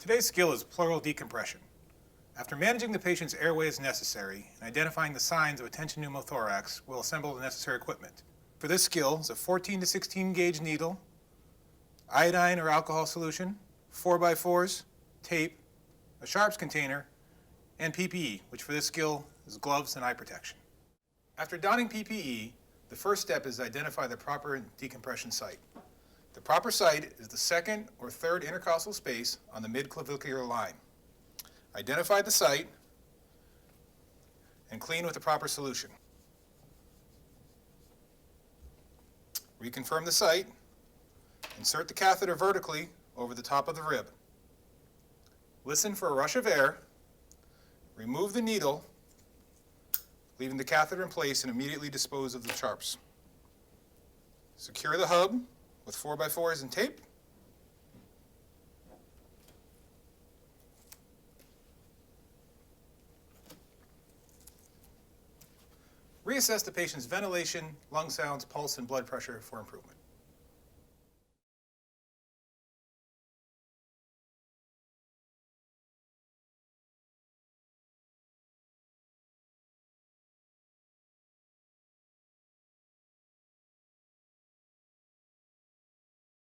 Today's skill is pleural decompression. After managing the patient's airway as necessary and identifying the signs of a tension pneumothorax, we'll assemble the necessary equipment. For this skill is a 14 to 16 gauge needle, iodine or alcohol solution, 4x4s, tape, a sharps container, and PPE, which for this skill is gloves and eye protection. After donning PPE, the first step is to identify the proper decompression site. The proper site is the second or third intercostal space on the midclavicular line. Identify the site and clean with the proper solution. Reconfirm the site. Insert the catheter vertically over the top of the rib. Listen for a rush of air. Remove the needle, leaving the catheter in place, and immediately dispose of the sharps. Secure the hub with 4x4s and tape. Reassess the patient's ventilation, lung sounds, pulse, and blood pressure for improvement.